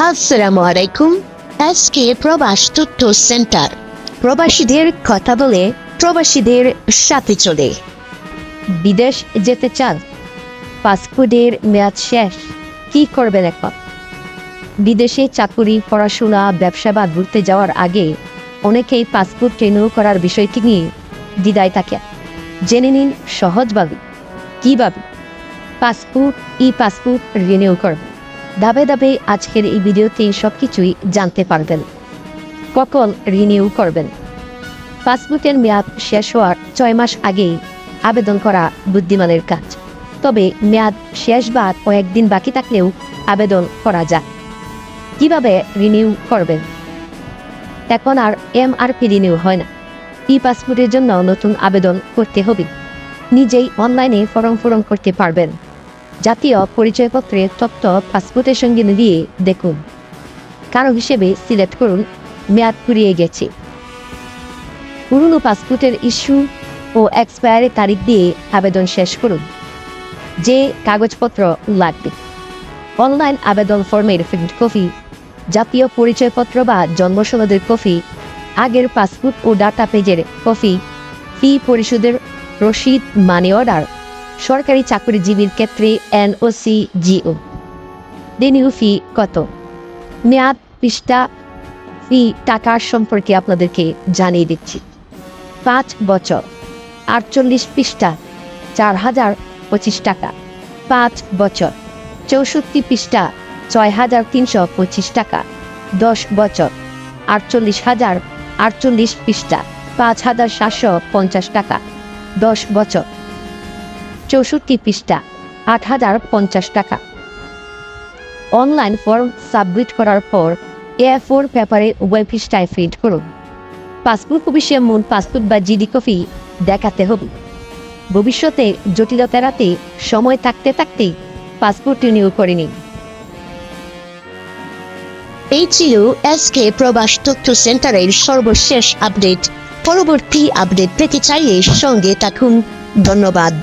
আসসালামু আলাইকুম। আজকে প্রবাস তথ্য সেন্টার প্রবাসীদের কথা বলে প্রবাসীদের সাথে চলে। বিদেশ যেতে চান, পাসপোর্টের মেয়াদ শেষ, কি করবেন এখন? বিদেশে চাকুরি, পড়াশোনা, ব্যবসা বা ঘুরতে যাওয়ার আগে অনেকেই পাসপোর্ট রিনিউ করার বিষয়টি নিয়ে দ্বিধায় থাকে। জেনে নিন সহজভাবে কীভাবে পাসপোর্ট রিনিউ করবেন। ধাপে ধাপে আজকের এই ভিডিওতে সব কিছুই জানতে পারবেন। কখন রিনিউ করবেন? পাসপোর্টের মেয়াদ শেষ হওয়ার 6 মাস আগেই আবেদন করা বুদ্ধিমানের কাজ। তবে মেয়াদ শেষ বা কয়েকদিন বাকি থাকলেও আবেদন করা যায়। কিভাবে রিনিউ করবেন? এখন আর এমআরপি রিনিউ হয় না। পাসপোর্টের জন্য নতুন আবেদন করতে হবে। নিজেই অনলাইনে ফর্ম পূরণ করতে পারবেন। জাতীয় পরিচয়পত্রের তথ্য পাসপোর্টের সঙ্গে মিলিয়ে দেখুন। কারো হিসেবে সিলেক্ট করুন মেয়াদ ফুরিয়ে গেছে। পুরনো পাসপোর্টের ইস্যু ও এক্সপায়ারি তারিখ দিয়ে আবেদন শেষ করুন। যে কাগজপত্র লাগবে: অনলাইন আবেদন ফর্মের প্রিন্ট কপি, জাতীয় পরিচয়পত্র বা জন্মসনদের কপি, আগের পাসপোর্ট ও ডাটা পেজের কপি, ফি পরিশোধের রসিদ, মানি অর্ডার, সরকারি চাকরিজীবীর ক্ষেত্রে এনওসি, জিও। রিনিউ ফি কত? মেয়াদ পৃষ্ঠা ফি টাকার সম্পর্কে আপনাদেরকে জানিয়ে দিচ্ছি। 5 বছর 48 পৃষ্ঠা 4025 টাকা। 5 বছর 64 পৃষ্ঠা 6325 টাকা। 10 বছর 48,048 পৃষ্ঠা 5750 টাকা। 10 বছর 64 পৃষ্ঠা 8050 টাকা। অনলাইন ফর্ম সাবমিট করার পর A4 পেপারে উভয় পৃষ্ঠায় প্রিন্ট করুন। পাসপোর্ট অফিসে মূল পাসপোর্ট বা জিডি কপি দেখাতে হবে। ভবিষ্যতে জটিলতা এড়াতে সময় থাকতে পাসপোর্ট রিনিউ করে নিন। এই ছিল আজকে প্রবাস তথ্য সেন্টারের সর্বশেষ আপডেট। পরবর্তী আপডেট পেতে চাইলে সঙ্গে থাকুন। ধন্যবাদ।